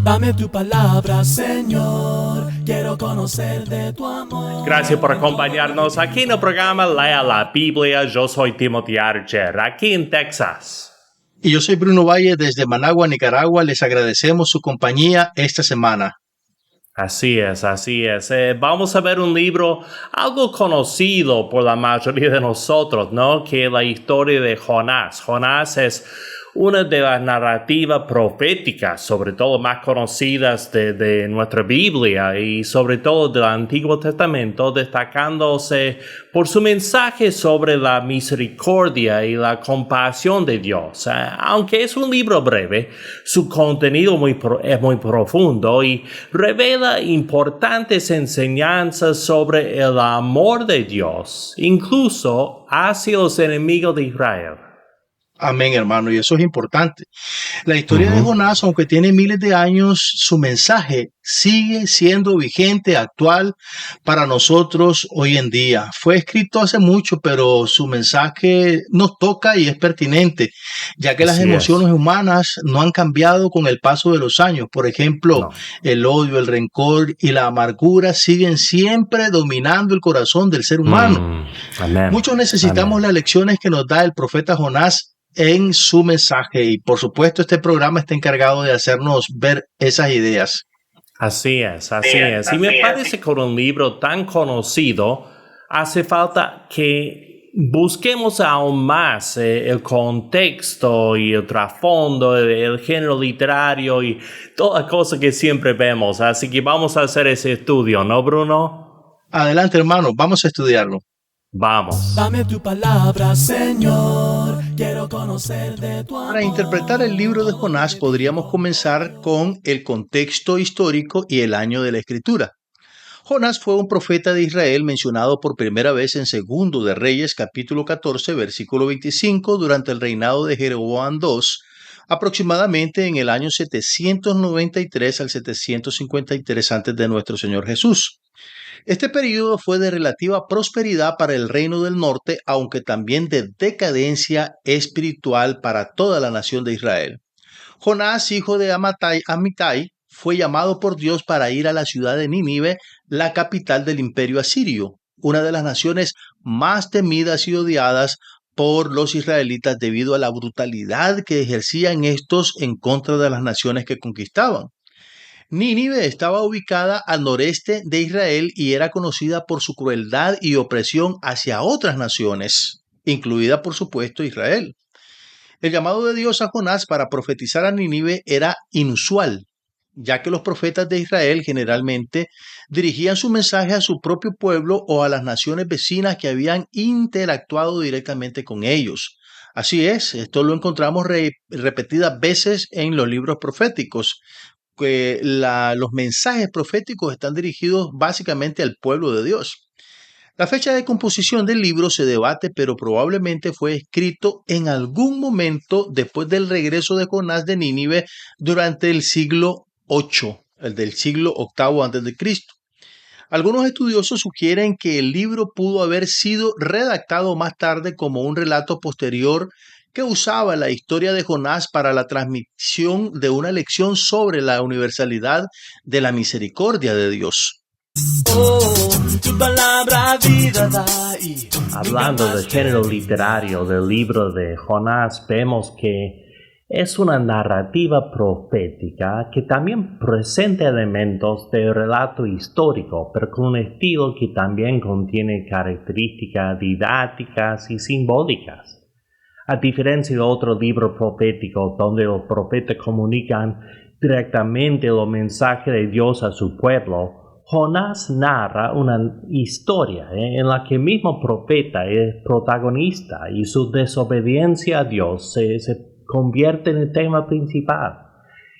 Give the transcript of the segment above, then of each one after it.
Dame tu palabra, Señor, quiero conocer de tu amor. Gracias por acompañarnos aquí en el programa Lea la Biblia. Yo soy Timothy Archer, aquí en Texas. Y yo soy Bruno Valle desde Managua, Nicaragua. Les agradecemos su compañía esta semana. Así es, así es. Vamos a ver un libro algo conocido por la mayoría de nosotros, ¿no? Que es la historia de Jonás. Jonás es una de las narrativas proféticas, sobre todo más conocidas de nuestra Biblia y sobre todo del Antiguo Testamento, destacándose por su mensaje sobre la misericordia y la compasión de Dios. Aunque es un libro breve, su contenido es muy profundo y revela importantes enseñanzas sobre el amor de Dios, incluso hacia los enemigos de Israel. Amén, hermano, y eso es importante. La historia de Jonás, aunque tiene miles de años, su mensaje sigue siendo vigente, actual para nosotros hoy en día. Fue escrito hace mucho, pero su mensaje nos toca y es pertinente, ya que las emociones humanas no han cambiado con el paso de los años. Por ejemplo, el odio, el rencor y la amargura siguen siempre dominando el corazón del ser humano. Amén. Muchos necesitamos las lecciones que nos da el profeta Jonás en su mensaje y por supuesto este programa está encargado de hacernos ver esas ideas. Así es. Y me parece que con un libro tan conocido hace falta que busquemos aún más el contexto y el trasfondo, el género literario y todas las cosas que siempre vemos. Así que vamos a hacer ese estudio, ¿no, Bruno? Adelante, hermano, vamos a estudiarlo. Vamos. Dame tu palabra, Señor, quiero conocer de tu amor. Para interpretar el libro de Jonás podríamos comenzar con el contexto histórico y el año de la escritura. Jonás fue un profeta de Israel mencionado por primera vez en Segundo de Reyes, capítulo 14, versículo 25, durante el reinado de Jeroboam II, aproximadamente en el año 793 al 753 antes de nuestro Señor Jesús. Este período fue de relativa prosperidad para el reino del norte, aunque también de decadencia espiritual para toda la nación de Israel. Jonás, hijo de Amitai, fue llamado por Dios para ir a la ciudad de Nínive, la capital del imperio asirio, una de las naciones más temidas y odiadas por los israelitas debido a la brutalidad que ejercían estos en contra de las naciones que conquistaban. Nínive estaba ubicada al noreste de Israel y era conocida por su crueldad y opresión hacia otras naciones, incluida por supuesto Israel. El llamado de Dios a Jonás para profetizar a Nínive era inusual, ya que los profetas de Israel generalmente dirigían su mensaje a su propio pueblo o a las naciones vecinas que habían interactuado directamente con ellos. Así es, esto lo encontramos repetidas veces en los libros proféticos, que los mensajes proféticos están dirigidos básicamente al pueblo de Dios. La fecha de composición del libro se debate, pero probablemente fue escrito en algún momento después del regreso de Jonás de Nínive durante el siglo VIII, el del siglo VIII antes de Cristo. Algunos estudiosos sugieren que el libro pudo haber sido redactado más tarde como un relato posterior que usaba la historia de Jonás para la transmisión de una lección sobre la universalidad de la misericordia de Dios. Tu palabra vida da. Hablando del género literario del libro de Jonás, vemos que es una narrativa profética que también presenta elementos de relato histórico, pero con un estilo que también contiene características didácticas y simbólicas. A diferencia de otros libros proféticos donde los profetas comunican directamente los mensajes de Dios a su pueblo, Jonás narra una historia en la que el mismo profeta es protagonista y su desobediencia a Dios se convierte en el tema principal.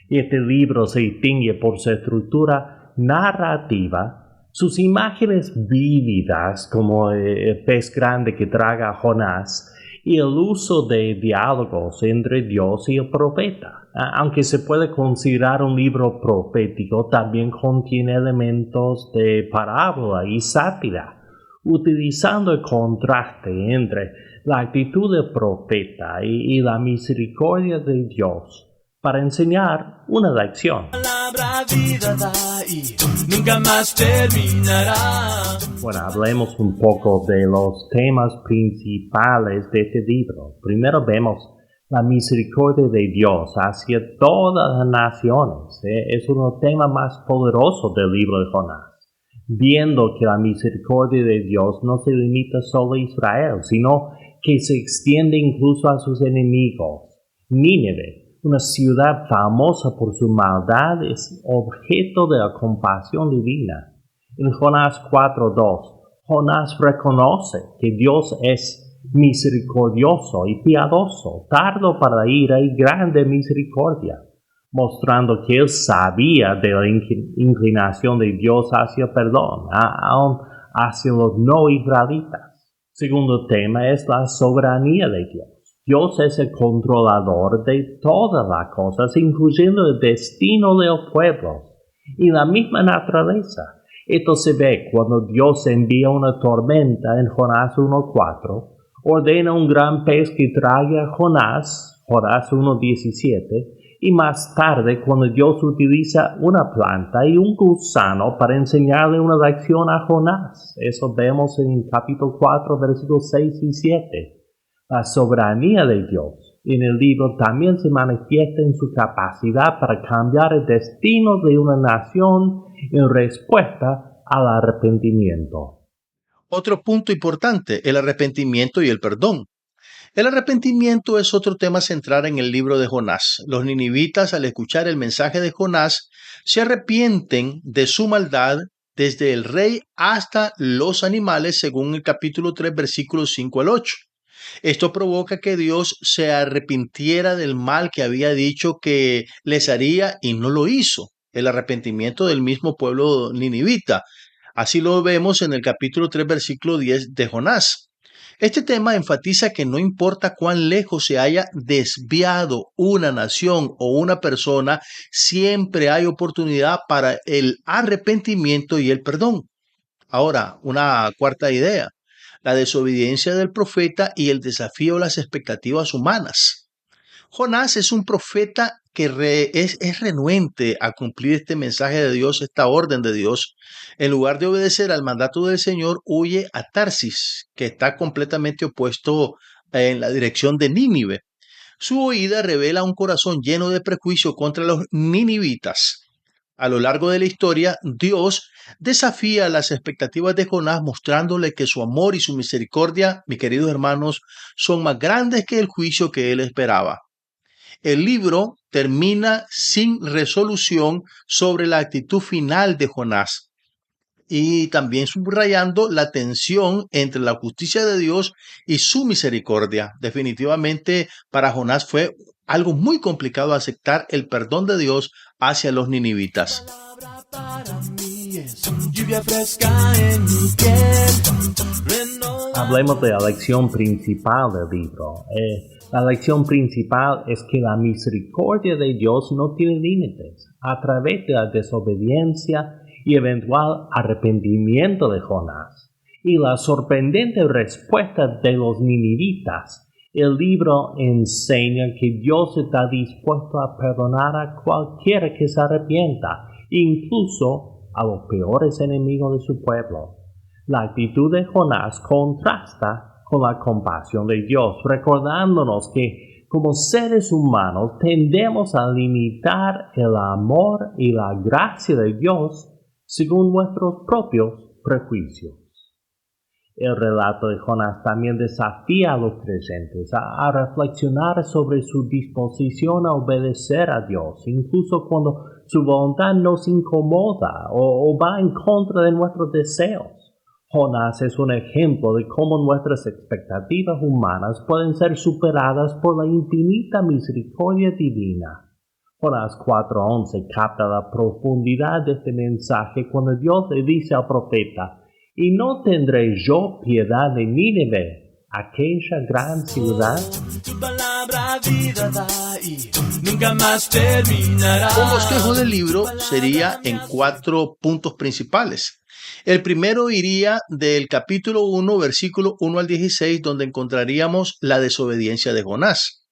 Este libro se distingue por su estructura narrativa, sus imágenes vívidas como el pez grande que traga a Jonás, y el uso de diálogos entre Dios y el profeta. Aunque se puede considerar un libro profético, también contiene elementos de parábola y sátira, utilizando el contraste entre la actitud del profeta y la misericordia de Dios para enseñar una lección. Palabra palabra vida da y nunca más terminará. Bueno, hablemos un poco de los temas principales de este libro. Primero vemos la misericordia de Dios hacia todas las naciones. Es uno de los temas más poderosos del libro de Jonás. Viendo que la misericordia de Dios no se limita solo a Israel, sino que se extiende incluso a sus enemigos. Nínive, una ciudad famosa por su maldad, es objeto de la compasión divina. En Jonás 4:2, Jonás reconoce que Dios es misericordioso y piadoso, tardo para la ira y grande misericordia, mostrando que él sabía de la inclinación de Dios hacia el perdón, aún hacia los no israelitas. Segundo tema es la soberanía de Dios. Dios es el controlador de todas las cosas, incluyendo el destino de los pueblos y la misma naturaleza. Esto se ve cuando Dios envía una tormenta en Jonás 1:4, ordena un gran pez que trague a Jonás 1:17, y más tarde cuando Dios utiliza una planta y un gusano para enseñarle una lección a Jonás. Eso vemos en capítulo 4, versículos 6 y 7. La soberanía de Dios en el libro también se manifiesta en su capacidad para cambiar el destino de una nación en respuesta al arrepentimiento. Otro punto importante, el arrepentimiento y el perdón. El arrepentimiento es otro tema central en el libro de Jonás. Los ninivitas, al escuchar el mensaje de Jonás, se arrepienten de su maldad desde el rey hasta los animales, según el capítulo 3, versículos 5 al 8. Esto provoca que Dios se arrepintiera del mal que había dicho que les haría y no lo hizo. El arrepentimiento del mismo pueblo ninivita. Así lo vemos en el capítulo 3, versículo 10 de Jonás. Este tema enfatiza que no importa cuán lejos se haya desviado una nación o una persona, siempre hay oportunidad para el arrepentimiento y el perdón. Ahora, una cuarta idea, la desobediencia del profeta y el desafío a las expectativas humanas. Jonás es un profeta que es renuente a cumplir este mensaje de Dios, esta orden de Dios. En lugar de obedecer al mandato del Señor, huye a Tarsis, que está completamente opuesto en la dirección de Nínive. Su huida revela un corazón lleno de prejuicio contra los ninivitas. A lo largo de la historia, Dios desafía las expectativas de Jonás, mostrándole que su amor y su misericordia, mis queridos hermanos, son más grandes que el juicio que él esperaba. El libro termina sin resolución sobre la actitud final de Jonás y también subrayando la tensión entre la justicia de Dios y su misericordia. Definitivamente para Jonás fue algo muy complicado aceptar el perdón de Dios hacia los ninivitas. Hablemos de la lección principal del libro. La lección principal es que la misericordia de Dios no tiene límites. A través de la desobediencia y eventual arrepentimiento de Jonás y la sorprendente respuesta de los ninivitas, el libro enseña que Dios está dispuesto a perdonar a cualquiera que se arrepienta, incluso a los peores enemigos de su pueblo. La actitud de Jonás contrasta con la compasión de Dios, recordándonos que como seres humanos tendemos a limitar el amor y la gracia de Dios según nuestros propios prejuicios. El relato de Jonás también desafía a los creyentes a reflexionar sobre su disposición a obedecer a Dios, incluso cuando su voluntad nos incomoda o va en contra de nuestros deseos. Jonás es un ejemplo de cómo nuestras expectativas humanas pueden ser superadas por la infinita misericordia divina. Jonás 4:11 capta la profundidad de este mensaje cuando Dios le dice al profeta: ¿y no tendré yo piedad de Nínive, aquella gran ciudad? Tu palabra vida da y nunca más terminará. Un bosquejo del libro sería en 4 puntos principales. El primero iría del capítulo 1, versículo 1 al 16, donde encontraríamos la desobediencia de Jonás.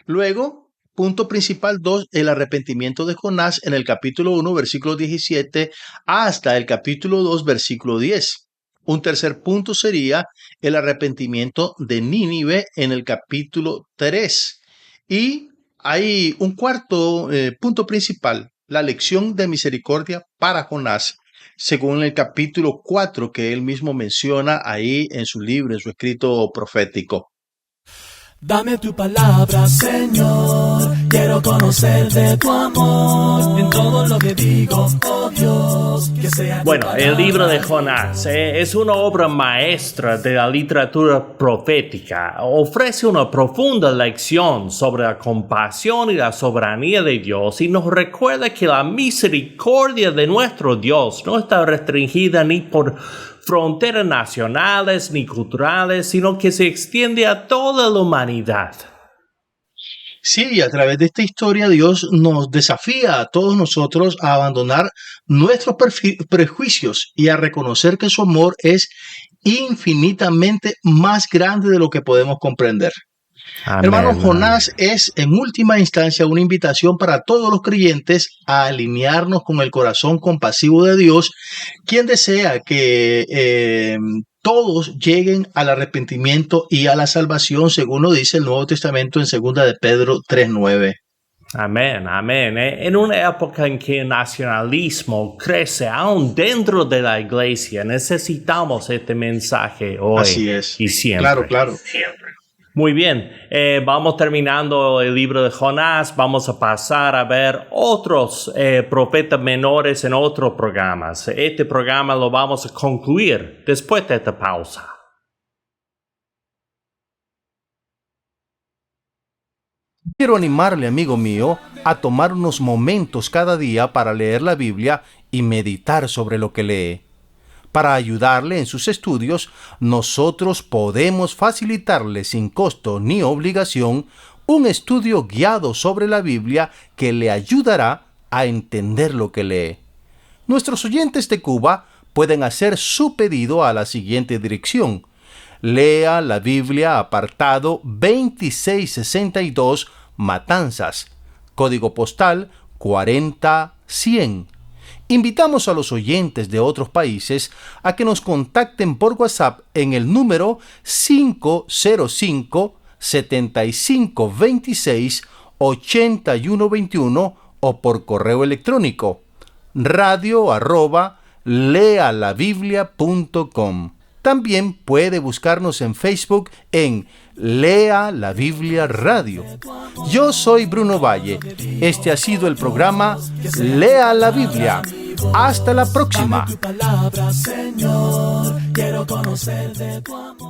Luego Punto principal 2, el arrepentimiento de Jonás en el capítulo 1, versículo 17, hasta el capítulo 2, versículo 10. Un tercer punto sería el arrepentimiento de Nínive en el capítulo 3. Y hay un cuarto punto principal, la lección de misericordia para Jonás, según el capítulo 4 que él mismo menciona ahí en su libro, en su escrito profético. Dame tu palabra, Señor, quiero conocer de tu amor en todo lo que digo, oh Dios, que sea. Bueno, el libro de Jonás es una obra maestra de la literatura profética. Ofrece una profunda lección sobre la compasión y la soberanía de Dios y nos recuerda que la misericordia de nuestro Dios no está restringida ni por fronteras nacionales ni culturales, sino que se extiende a toda la humanidad. Sí, a través de esta historia Dios nos desafía a todos nosotros a abandonar nuestros prejuicios y a reconocer que su amor es infinitamente más grande de lo que podemos comprender. Amén, Hermano, Jonás amén. es en última instancia una invitación para todos los creyentes a alinearnos con el corazón compasivo de Dios, quien desea que todos lleguen al arrepentimiento y a la salvación, según lo dice el Nuevo Testamento en 2 de Pedro 3:9. Amén, amén. En una época en que el nacionalismo crece aún dentro de la iglesia, necesitamos este mensaje hoy Así es. y siempre. Claro, claro. Muy bien, vamos terminando el libro de Jonás, vamos a pasar a ver otros profetas menores en otros programas. Este programa lo vamos a concluir después de esta pausa. Quiero animarle, amigo mío, a tomar unos momentos cada día para leer la Biblia y meditar sobre lo que lee. Para ayudarle en sus estudios, nosotros podemos facilitarle sin costo ni obligación un estudio guiado sobre la Biblia que le ayudará a entender lo que lee. Nuestros oyentes de Cuba pueden hacer su pedido a la siguiente dirección: Lea la Biblia, apartado 2662, Matanzas, código postal 40100. Invitamos a los oyentes de otros países a que nos contacten por WhatsApp en el número 505-7526-8121 o por correo electrónico radio@lealabiblia.com. También puede buscarnos en Facebook en Lea la Biblia Radio. Yo soy Bruno Valle. Este ha sido el programa Lea la Biblia. Hasta la próxima. Dame tu palabra, Señor, quiero conocer de tu amor.